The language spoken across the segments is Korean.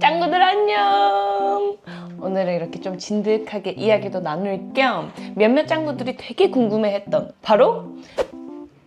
짱구들 안녕! 오늘은 이렇게 좀 진득하게 이야기도 나눌 겸 몇몇 짱구들이 되게 궁금해했던 바로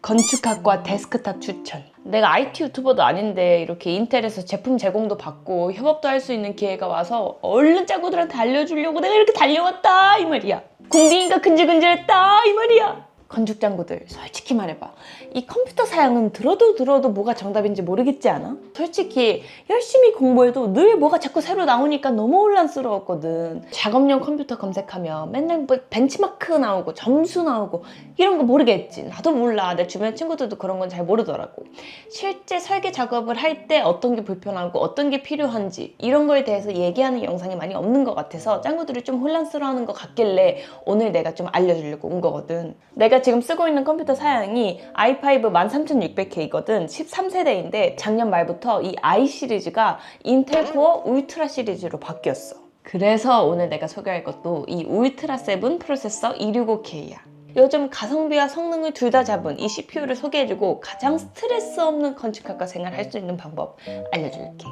건축학과 데스크탑 추천. 내가 IT 유튜버도 아닌데 이렇게 인텔에서 제품 제공도 받고 협업도 할 수 있는 기회가 와서 얼른 짱구들한테 알려주려고 내가 이렇게 달려왔다 이 말이야. 궁디기가 근질근질했다 이 말이야. 건축 짱구들 솔직히 말해봐. 이 컴퓨터 사양은 들어도 뭐가 정답인지 모르겠지 않아? 솔직히 열심히 공부해도 늘 뭐가 자꾸 새로 나오니까 너무 혼란스러웠거든. 작업용 컴퓨터 검색하면 맨날 뭐 벤치마크 나오고 점수 나오고 이런 거 모르겠지. 나도 몰라. 내 주변 친구들도 그런 건 잘 모르더라고. 실제 설계 작업을 할 때 어떤 게 불편하고 어떤 게 필요한지 이런 거에 대해서 얘기하는 영상이 많이 없는 것 같아서 짱구들이 좀 혼란스러워하는 것 같길래 오늘 내가 좀 알려주려고 온 거거든. 내가 지금 쓰고 있는 컴퓨터 사양이 i5 13600K거든. 13세대인데 작년 말부터 이 i 시리즈가 인텔 코어 울트라 시리즈로 바뀌었어. 그래서 오늘 내가 소개할 것도 이 울트라 7 프로세서 265K야. 요즘 가성비와 성능을 둘 다 잡은 이 CPU를 소개해주고 가장 스트레스 없는 건축학과 생활 할 수 있는 방법 알려줄게.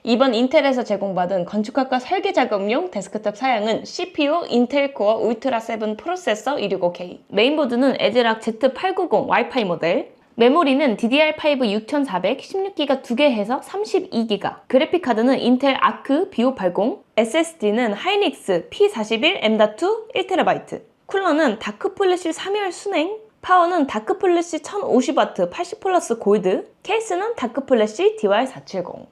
이번 인텔에서 제공받은 건축학과 설계 작업용 데스크탑 사양은 CPU 인텔 코어 울트라 7 프로세서 265K. 메인보드는 에즈락 Z890 와이파이 모델. 메모리는 DDR5 6400 16기가 2개 해서 32기가. 그래픽카드는 인텔 아크 B580. SSD는 하이닉스 P41 M.2 1TB. 쿨러는 다크플래시 3열 순행. 파워는 다크플래시 1050W 80플러스 골드. 케이스는 다크플래시 DY470.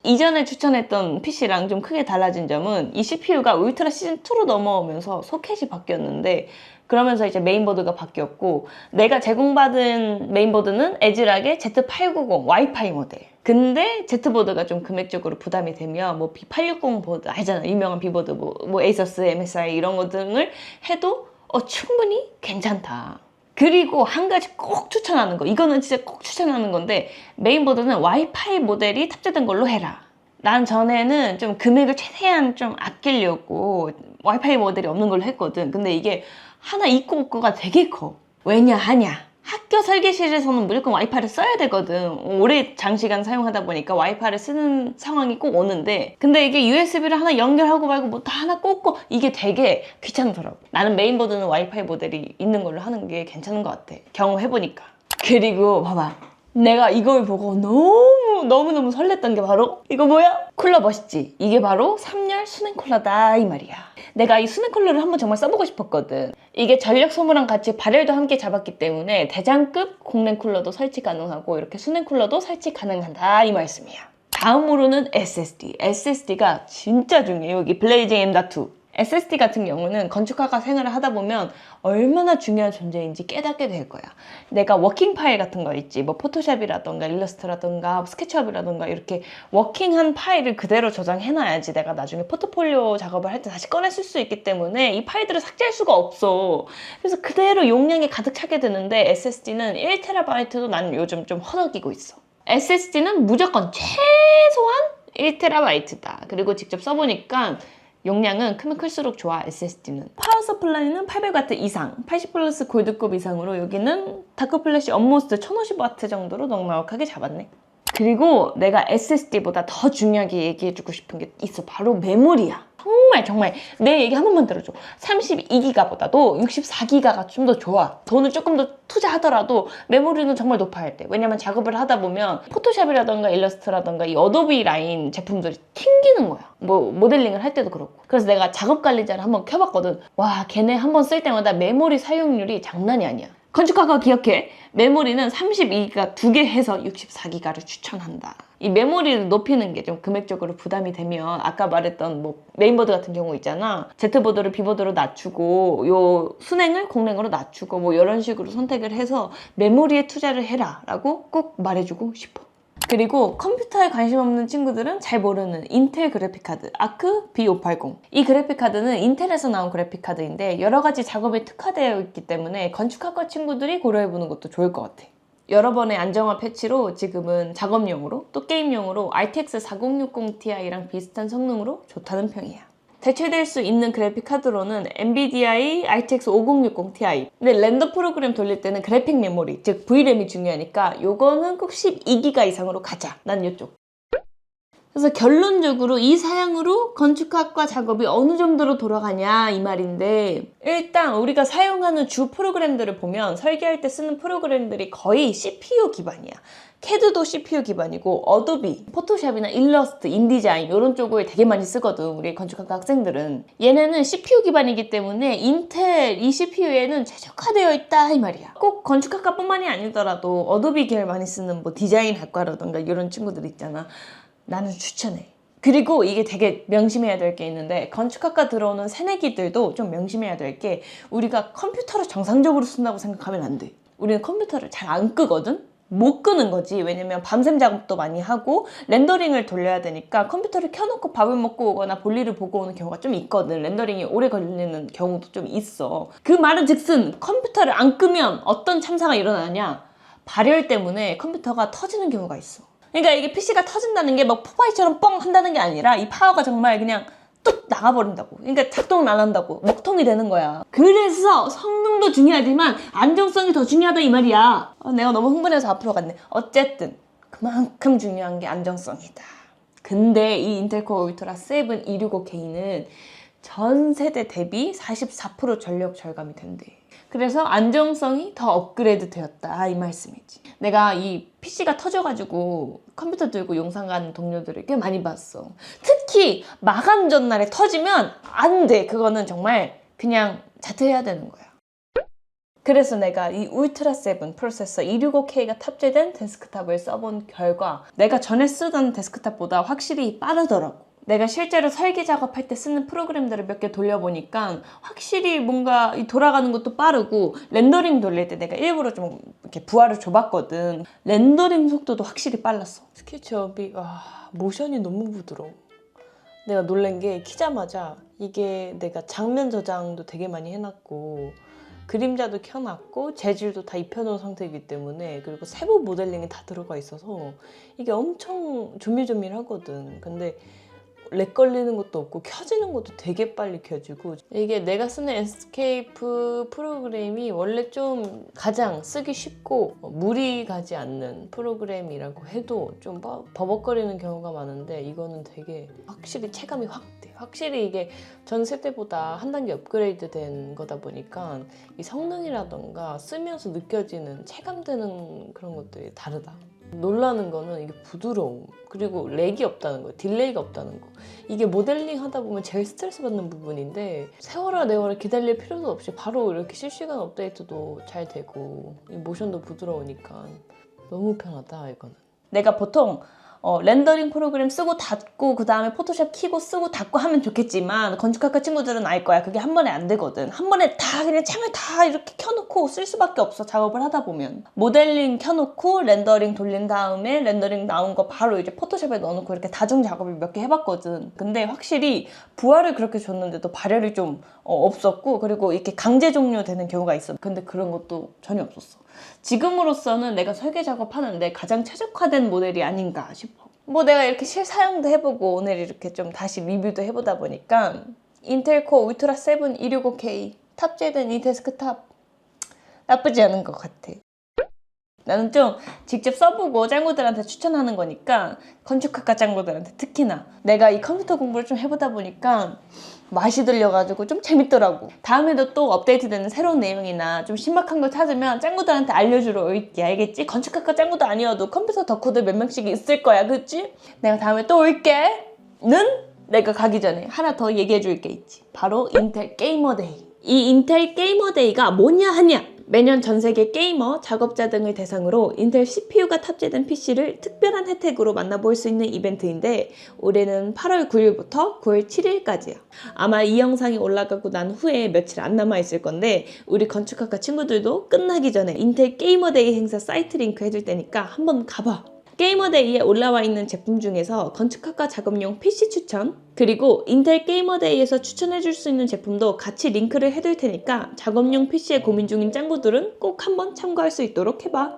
이전에 추천했던 PC랑 좀 크게 달라진 점은 이 CPU가 울트라 시즌2로 넘어오면서 소켓이 바뀌었는데 그러면서 이제 메인보드가 바뀌었고 내가 제공받은 메인보드는 에즈락의 Z890 와이파이 모델. 근데 Z보드가 좀 금액적으로 부담이 되면 뭐 B860 보드 알잖아. 유명한 B보드 뭐 에이서스, MSI 이런 거 등을 해도 충분히 괜찮다. 그리고 한 가지 꼭 추천하는 거, 이거는 진짜 꼭 추천하는 건데 메인보드는 와이파이 모델이 탑재된 걸로 해라. 난 전에는 좀 금액을 최대한 좀 아끼려고 와이파이 모델이 없는 걸로 했거든. 근데 이게 하나 있고 없고가 되게 커. 왜냐하냐? 학교 설계실에서는 무조건 와이파이를 써야 되거든. 오래 장시간 사용하다 보니까 와이파이를 쓰는 상황이 꼭 오는데 근데 이게 USB를 하나 연결하고 말고 뭐 다 하나 꽂고 이게 되게 귀찮더라고. 나는 메인보드는 와이파이 모델이 있는 걸로 하는 게 괜찮은 것 같아. 경험해보니까. 그리고 봐봐. 내가 이걸 보고 너무너무 설렜던 게 바로 이거 뭐야? 쿨러 멋있지? 이게 바로 3열 수냉 쿨러다 이 말이야. 내가 이 수냉 쿨러를 한번 정말 써보고 싶었거든. 이게 전력 소모랑 같이 발열도 함께 잡았기 때문에 대장급 공랭 쿨러도 설치 가능하고 이렇게 수냉 쿨러도 설치 가능하다 이 말씀이야. 다음으로는 SSD. SSD가 진짜 중요해. 여기 블레이징 M.2. SSD 같은 경우는 건축학과 생활을 하다 보면 얼마나 중요한 존재인지 깨닫게 될 거야. 내가 워킹 파일 같은 거 있지. 뭐 포토샵이라던가 일러스트라던가 스케치업이라던가 이렇게 워킹한 파일을 그대로 저장해놔야지 내가 나중에 포트폴리오 작업을 할 때 다시 꺼내 쓸 수 있기 때문에 이 파일들을 삭제할 수가 없어. 그래서 그대로 용량이 가득 차게 되는데 SSD는 1TB도 나는 요즘 좀 허덕이고 있어. SSD는 무조건 최소한 1TB다. 그리고 직접 써보니까 용량은 크면 클수록 좋아. SSD는 파워 서플라이는 800W 이상 80 플러스 골드급 이상으로 여기는 다크플래시 언모스트 1050W 정도로 넉넉하게 잡았네. 그리고 내가 SSD보다 더 중요하게 얘기해주고 싶은 게 있어. 바로 메모리야. 정말 내 얘기 한 번만 들어줘. 32기가보다도 64기가가 좀 더 좋아. 돈을 조금 더 투자하더라도 메모리는 정말 높아야 돼. 왜냐면 작업을 하다 보면 포토샵이라던가 일러스트라던가 이 어도비 라인 제품들이 튕기는 거야. 뭐 모델링을 할 때도 그렇고. 그래서 내가 작업 관리자를 한번 켜봤거든. 와, 걔네 한번 쓸 때마다 메모리 사용률이 장난이 아니야. 건축학과 기억해. 메모리는 32기가 2개 해서 64기가를 추천한다. 이 메모리를 높이는 게 좀 금액적으로 부담이 되면 아까 말했던 뭐 메인보드 같은 경우 있잖아. Z보드를 B보드로 낮추고 요 순행을 공랭으로 낮추고 뭐 이런 식으로 선택을 해서 메모리에 투자를 해라 라고 꼭 말해주고 싶어. 그리고 컴퓨터에 관심 없는 친구들은 잘 모르는 인텔 그래픽카드 아크 B580. 이 그래픽카드는 인텔에서 나온 그래픽카드인데 여러 가지 작업에 특화되어 있기 때문에 건축학과 친구들이 고려해보는 것도 좋을 것 같아. 여러 번의 안정화 패치로 지금은 작업용으로 또 게임용으로 RTX 4060 Ti랑 비슷한 성능으로 좋다는 평이야. 대체될 수 있는 그래픽 카드로는 NVIDIA RTX 5060 Ti. 근데 렌더 프로그램 돌릴 때는 그래픽 메모리, 즉 VRAM이 중요하니까 요거는 꼭 12기가 이상으로 가자. 난 요쪽. 그래서 결론적으로 이 사양으로 건축학과 작업이 어느 정도로 돌아가냐 이 말인데, 일단 우리가 사용하는 주 프로그램들을 보면 설계할 때 쓰는 프로그램들이 거의 CPU 기반이야. 캐드도 CPU 기반이고 어도비, 포토샵이나 일러스트, 인디자인 이런 쪽을 되게 많이 쓰거든, 우리 건축학과 학생들은. 얘네는 CPU 기반이기 때문에 인텔 이 CPU에는 최적화되어 있다 이 말이야. 꼭 건축학과뿐만이 아니더라도 어도비 계열 많이 쓰는 뭐 디자인 학과라던가 이런 친구들 있잖아. 나는 추천해. 그리고 이게 되게 명심해야 될 게 있는데, 건축학과 들어오는 새내기들도 좀 명심해야 될 게, 우리가 컴퓨터를 정상적으로 쓴다고 생각하면 안 돼. 우리는 컴퓨터를 잘 안 끄거든? 못 끄는 거지. 왜냐면 밤샘 작업도 많이 하고 렌더링을 돌려야 되니까 컴퓨터를 켜놓고 밥을 먹고 오거나 볼일을 보고 오는 경우가 좀 있거든. 렌더링이 오래 걸리는 경우도 좀 있어. 그 말은 즉슨 컴퓨터를 안 끄면 어떤 참사가 일어나냐, 발열 때문에 컴퓨터가 터지는 경우가 있어. 그러니까 이게 PC가 터진다는 게 막 포파이처럼 뻥 한다는 게 아니라 이 파워가 정말 그냥 뚝 나가버린다고. 그러니까 작동을 안 한다고. 먹통이 되는 거야. 그래서 성능도 중요하지만 안정성이 더 중요하다 이 말이야. 내가 너무 흥분해서 앞으로 갔네. 어쨌든 그만큼 중요한 게 안정성이다. 근데 이 인텔 코어 울트라 7 265K는 전 세대 대비 44% 전력 절감이 된대. 그래서 안정성이 더 업그레이드 되었다 이 말씀이지. 내가 이 PC가 터져가지고 컴퓨터 들고 용산 가는 동료들을 꽤 많이 봤어. 특히 마감 전날에 터지면 안 돼. 그거는 정말 그냥 자퇴해야 되는 거야. 그래서 내가 이 울트라 7 프로세서 265K가 탑재된 데스크탑을 써본 결과 내가 전에 쓰던 데스크탑보다 확실히 빠르더라고. 내가 실제로 설계 작업할 때 쓰는 프로그램들을 몇 개 돌려보니까 확실히 뭔가 돌아가는 것도 빠르고, 렌더링 돌릴 때 내가 일부러 좀 이렇게 부하를 줘봤거든. 렌더링 속도도 확실히 빨랐어. 스케치업이 모션이 너무 부드러워. 내가 놀란 게 키자마자 이게 내가 장면 저장도 되게 많이 해놨고 그림자도 켜놨고 재질도 다 입혀놓은 상태이기 때문에, 그리고 세부 모델링이 다 들어가 있어서 이게 엄청 조밀조밀하거든. 근데 렉 걸리는 것도 없고 켜지는 것도 되게 빨리 켜지고, 이게 내가 쓰는 에스케이프 프로그램이 원래 좀 가장 쓰기 쉽고 무리 가지 않는 프로그램이라고 해도 좀 버벅거리는 경우가 많은데, 이거는 되게 확실히 체감이 확 돼. 확실히 이게 전 세대보다 한 단계 업그레이드 된 거다 보니까 이 성능이라던가 쓰면서 느껴지는 체감되는 그런 것들이 다르다. 놀라는 거는 이게 부드러움, 그리고 렉이 없다는 거예요. 딜레이가 없다는 거. 이게 모델링 하다 보면 제일 스트레스 받는 부분인데, 세월아 내월아 기다릴 필요도 없이 바로 이렇게 실시간 업데이트도 잘 되고 이 모션도 부드러우니까 너무 편하다 이거는. 내가 보통 렌더링 프로그램 쓰고 닫고 그 다음에 포토샵 키고 쓰고 닫고 하면 좋겠지만, 건축학과 친구들은 알 거야. 그게 한 번에 안 되거든. 한 번에 다 그냥 창을 다 이렇게 켜놓고 쓸 수밖에 없어, 작업을 하다 보면. 모델링 켜놓고 렌더링 돌린 다음에 렌더링 나온 거 바로 이제 포토샵에 넣어놓고 이렇게 다중 작업을 몇 개 해봤거든. 근데 확실히 부하를 그렇게 줬는데도 발열이 좀 없었고, 그리고 이렇게 강제 종료되는 경우가 있어. 근데 그런 것도 전혀 없었어. 지금으로서는 내가 설계 작업하는데 가장 최적화된 모델이 아닌가 싶어. 뭐 내가 이렇게 실사용도 해보고 오늘 이렇게 좀 다시 리뷰도 해보다 보니까 인텔 코어 울트라 7 265K 탑재된 이 데스크탑 나쁘지 않은 것 같아. 나는 좀 직접 써보고 짱구들한테 추천하는 거니까, 건축학과 짱구들한테 특히나. 내가 이 컴퓨터 공부를 좀 해보다 보니까 맛이 들려가지고 좀 재밌더라고. 다음에도 또 업데이트되는 새로운 내용이나 좀 신박한 걸 찾으면 짱구들한테 알려주러 올게. 알겠지? 건축학과 짱구도 아니어도 컴퓨터 덕후들 몇 명씩 있을 거야. 그치? 내가 다음에 또 올게. 는 내가 가기 전에 하나 더 얘기해 줄 게 있지. 바로 인텔 게이머데이. 이 인텔 게이머데이가 뭐냐 하냐? 매년 전 세계 게이머, 작업자 등을 대상으로 인텔 CPU가 탑재된 PC를 특별한 혜택으로 만나볼 수 있는 이벤트인데, 올해는 8월 9일부터 9월 7일까지야. 아마 이 영상이 올라가고 난 후에 며칠 안 남아있을 건데, 우리 건축학과 친구들도 끝나기 전에 인텔 게이머데이 행사 사이트 링크 해줄 테니까 한번 가봐. 게이머데이에 올라와 있는 제품 중에서 건축학과 작업용 PC 추천, 그리고 인텔 게이머데이에서 추천해줄 수 있는 제품도 같이 링크를 해둘 테니까 작업용 PC에 고민 중인 짱구들은 꼭 한번 참고할 수 있도록 해봐.